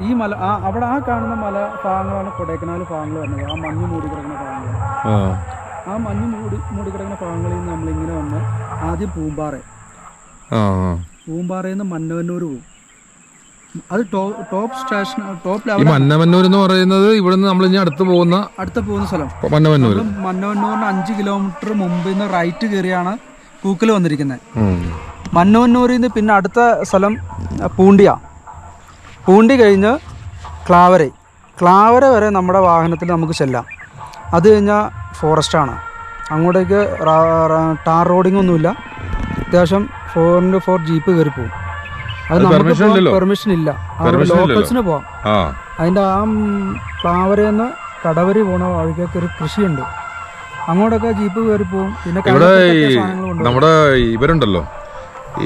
ഈ മല അവിടെ കാണുന്ന മല ഭാഗങ്ങളാണ് കൊടൈക്കനാൽ ഭാഗങ്ങൾ വരുന്നത്. ആ മഞ്ഞ് മൂടിക്കിടക്കുന്ന ഭാഗങ്ങൾ. ആ മഞ്ഞ് മൂടിക്കിടക്കുന്ന ഭാഗങ്ങളിൽ നിന്ന് നമ്മളിങ്ങനെ വന്ന് ആദ്യം പൂമ്പാറയിൽ നിന്ന് മന്നവന്നൂർ പോകും. അത് top station, top level. Mannavannur എന്ന് പറയുന്നത് ഇവിടെ നിന്ന് നമ്മൾ ഇനി അടുത്ത് പോകുന്ന സ്ഥലം മന്നവന്നൂരിന് 5 കിലോമീറ്റർ മുമ്പിൽ നിന്ന് റൈറ്റ് കയറിയാണ് കൂക്കൽ വന്നിരിക്കുന്നത്. മന്നവന്നൂരിൽ നിന്ന് പിന്നെ അടുത്ത സ്ഥലം പൂണ്ടി കഴിഞ്ഞ് ക്ലാവര വരെ നമ്മുടെ വാഹനത്തിൽ നമുക്ക് ചെല്ലാം. അത് കഴിഞ്ഞാൽ ഫോറസ്റ്റാണ്. അങ്ങോട്ടേക്ക് ടാർ റോഡിങ്ങൊന്നുമില്ല. അത്യാവശ്യം 4x4 ജീപ്പ് കയറി പോകും. അത് നമുക്ക് പെർമിഷൻ ഇല്ല, ലോക്കൽസിന് പോവാം. അതിൻ്റെ ക്ലാവരയെന്ന് കടവരി പോണ വഴിക്കൊക്കെ ഒരു കൃഷിയുണ്ട്, അങ്ങോട്ടൊക്കെ ജീപ്പ് കയറി പോകും. പിന്നെ നമ്മുടെ ഇവരുണ്ടല്ലോ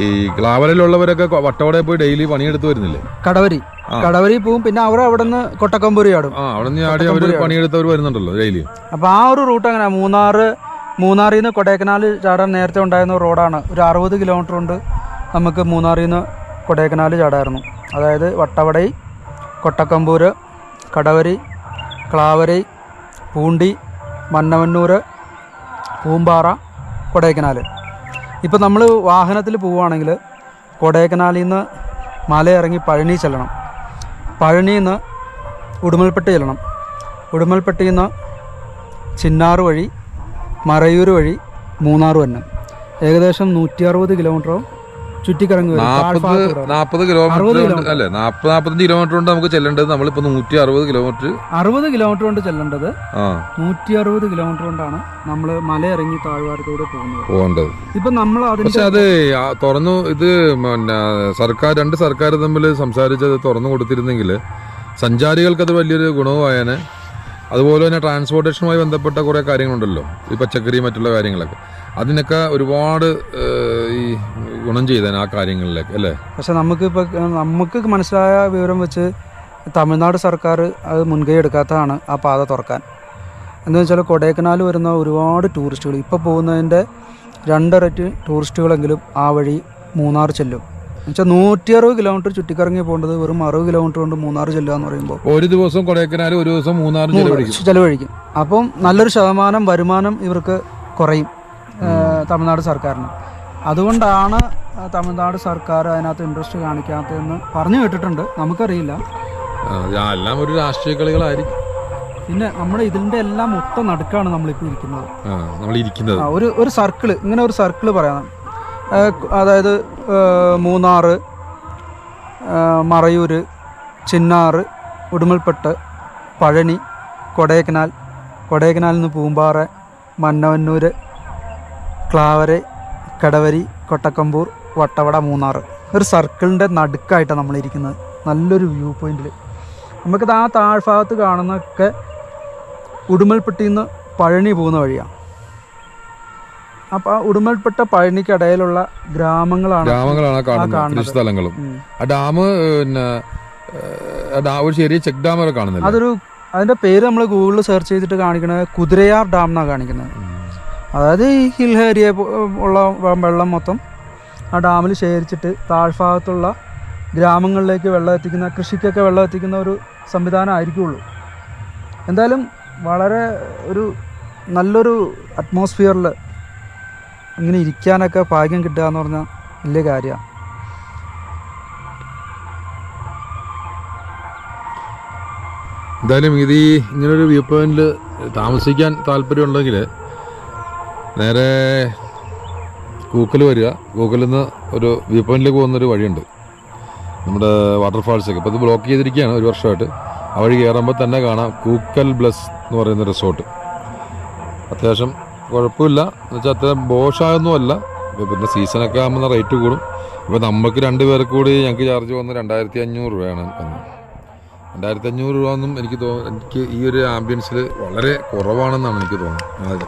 ഈ ക്ലാവരയിലുള്ളവരൊക്കെ വട്ടവട പോയി ഡെയിലി പണിയെടുത്ത് വരുന്നില്ലേ? കടവരി പോവും. പിന്നെ അവിടെ നിന്ന് കൊട്ടക്കമ്പൂരി ആടും. പണിയെടുത്തവർ വരുന്നുണ്ടല്ലോ ഡെയിലി. അപ്പൊ ആ ഒരു റൂട്ട് അങ്ങനെ മൂന്നാറിൽ നിന്ന് കൊടൈക്കനാൽ ചാടാൻ നേരത്തെ ഉണ്ടായിരുന്ന റോഡാണ്. ഒരു 60 കിലോമീറ്റർ കൊണ്ട് നമുക്ക് മൂന്നാറിൽ നിന്ന് കൊടൈക്കനാൽ ചാടായിരുന്നു. അതായത് വട്ടവടൈ, കൊട്ടക്കമ്പൂര്, കടവരി, ക്ലാവരൈ, പൂണ്ടി, മന്നവന്നൂർ, പൂമ്പാറ, കൊടൈക്കനാൽ. ഇപ്പം നമ്മൾ വാഹനത്തിൽ പോവുകയാണെങ്കിൽ കൊടൈക്കനാലിൽ നിന്ന് മല ഇറങ്ങി പഴനി ചെല്ലണം. പഴനിയിൽ നിന്ന് ഉടുമൽപ്പെട്ടി ചെല്ലണം. ഉടുമൽപ്പെട്ടിയിൽ നിന്ന് ചിന്നാർ വഴി മറയൂർ വഴി മൂന്നാർ വന്നെ. ഏകദേശം 160 കിലോമീറ്ററും ചുറ്റിക്കറങ്ങി 40 കിലോമീറ്റർ കൊണ്ട് നമുക്ക് ചെല്ലേണ്ടത്. നമ്മളിപ്പോ 160 കിലോമീറ്റർ 60 കിലോമീറ്റർ കൊണ്ട് ചെല്ലേണ്ടത് 160 കിലോമീറ്റർ കൊണ്ടാണ് നമ്മൾ മലയിറങ്ങി താഴ്വാരത്തോടെ പോകുന്നത്. ഇപ്പൊ നമ്മൾ അത് തുറന്നു. ഇത് രണ്ട് സർക്കാർ തമ്മിൽ സംസാരിച്ചത് തുറന്നു കൊടുത്തിരുന്നെങ്കിൽ സഞ്ചാരികൾക്ക് അത് വലിയൊരു ഗുണവുമായേനെ. അതുപോലെ തന്നെ ട്രാൻസ്പോർട്ടേഷനുമായി ബന്ധപ്പെട്ട കുറേ കാര്യങ്ങളുണ്ടല്ലോ, ഈ പച്ചക്കറി മറ്റുള്ള കാര്യങ്ങളൊക്കെ, അതിനൊക്കെ ഒരുപാട് ഈ ഗുണം ചെയ്തേനെ ആ കാര്യങ്ങളിലേക്ക് അല്ലേ. പക്ഷെ നമുക്ക് മനസ്സിലായ വിവരം വെച്ച് തമിഴ്നാട് സർക്കാർ അത് മുൻകൈ എടുക്കാത്തതാണ് ആ പാത തുറക്കാൻ. എന്താണെന്ന് വെച്ചാൽ കൊടൈക്കനാൽ വരുന്ന ഒരുപാട് ടൂറിസ്റ്റുകൾ ഇപ്പോൾ പോകുന്നതിൻ്റെ 2 ഇരട്ടി ടൂറിസ്റ്റുകളെങ്കിലും ആ വഴി മൂന്നാർ ചെല്ലും. എന്നുവെച്ചാൽ 160 കിലോമീറ്റർ ചുറ്റിക്കറങ്ങി പോകേണ്ടത് വെറും 60 കിലോമീറ്റർ കൊണ്ട് മൂന്നാർ ചെല്ലുക എന്ന് പറയുമ്പോൾ ഒരു ദിവസം കൊടൈക്കനാൽ, ഒരു ദിവസം മൂന്നാർ ചെലവഴിക്കും. അപ്പം നല്ലൊരു ശതമാനം വരുമാനം ഇവർക്ക് കുറയും തമിഴ്നാട് സർക്കാരിന്. അതുകൊണ്ടാണ് തമിഴ്നാട് സർക്കാർ അതിനകത്ത് ഇൻട്രസ്റ്റ് കാണിക്കാത്തതെന്ന് പറഞ്ഞു കേട്ടിട്ടുണ്ട്, നമുക്കറിയില്ല. എല്ലാം ഒരു രാഷ്ട്രീയ കളികളായിരിക്കും. പിന്നെ നമ്മുടെ ഇതിൻ്റെ എല്ലാം മൊത്തം നടുക്കാണ് നമ്മളിപ്പോൾ ഇരിക്കുന്നത്. ഒരു സർക്കിള്, ഇങ്ങനെ ഒരു സർക്കിള് പറയാം. അതായത് മൂന്നാർ, മറയൂർ, ചിന്നാർ, ഉടുമൽപ്പെട്ട്, പഴനി, കൊടൈക്കനാലിൽ നിന്ന് പൂമ്പാറ, മന്നവന്നൂർ, ക്ലാവര, കടവരി, കൊട്ടക്കമ്പൂർ, വട്ടവട, മൂന്നാർ. ഒരു സർക്കിളിൻ്റെ നടുക്കായിട്ടാണ് നമ്മളിരിക്കുന്നത്. നല്ലൊരു വ്യൂ പോയിന്റിൽ നമുക്കിത് ആ താഴ്ഭാഗത്ത് കാണുന്നതൊക്കെ ഉടുമൽപ്പെട്ടിയിൽ നിന്ന് പഴനി പോകുന്ന വഴിയാണ്. അപ്പോൾ ആ ഉടുമൽപ്പെട്ട പഴനിക്കിടയിലുള്ള ഗ്രാമങ്ങളാണ് കാണുന്നത്. സ്ഥലങ്ങളും ആ ഡാം, പിന്നെ ഒരു ചെറിയ ചെക്ക് ഡാം ഒക്കെ കാണുന്നത്. അതിൻ്റെ പേര് നമ്മൾ ഗൂഗിളിൽ സെർച്ച് ചെയ്തിട്ട് കാണിക്കുന്നത് കുതിരയാർ ഡാം എന്നാണ് കാണിക്കുന്നത്. അതായത് ഈ ഹിൽ ഏരിയ ഉള്ള വെള്ളം മൊത്തം ആ ഡാമിൽ ശേഖരിച്ചിട്ട് താഴ്ഭാഗത്തുള്ള ഗ്രാമങ്ങളിലേക്ക് വെള്ളം എത്തിക്കുന്ന, കൃഷിക്കൊക്കെ വെള്ളം എത്തിക്കുന്ന ഒരു സംവിധാനം ആയിരിക്കുള്ളൂ. എന്തായാലും വളരെ നല്ലൊരു അറ്റ്മോസ്ഫിയറിൽ ഇങ്ങനെ ഇരിക്കാനൊക്കെ ഭാഗ്യം കിട്ടുക എന്ന് പറഞ്ഞാൽ വലിയ കാര്യമാണ്. എന്തായാലും ഇത് ഇങ്ങനൊരു വ്യൂ പോയിന്റിൽ താമസിക്കാൻ താല്പര്യമുണ്ടെങ്കിൽ നേരെ കൂക്കൽ വരിക. കൂക്കലിൽ നിന്ന് ഒരു വ്യൂ പോയിന്റിലേക്ക് പോകുന്നൊരു വഴിയുണ്ട്, നമ്മുടെ വാട്ടർഫാൾസൊക്കെ. ഇപ്പോൾ ഇത് ബ്ലോക്ക് ചെയ്തിരിക്കുകയാണ് 1 വർഷമായിട്ട്. ആ വഴി കയറുമ്പോൾ തന്നെ കാണാം കൂക്കൽ ബ്ലസ് എന്ന് പറയുന്ന റിസോർട്ട്. അത്യാവശ്യം കുഴപ്പമില്ല, എന്ന് വെച്ചാൽ അത്ര ബോഷായൊന്നുമല്ല. ഇപ്പോൾ പിന്നെ സീസണൊക്കെ ആകുമ്പോൾ റേറ്റ് കൂടും. ഇപ്പോൾ നമുക്ക് 2 പേർക്ക് കൂടി ഞങ്ങൾക്ക് ചാർജ് വന്ന് 2500 രൂപയാണ്. 2500 രൂപ ഒന്നും എനിക്ക് ഈ ഒരു ആംബിയൻസിൽ വളരെ കുറവാണെന്നാണ് എനിക്ക് തോന്നുന്നത്.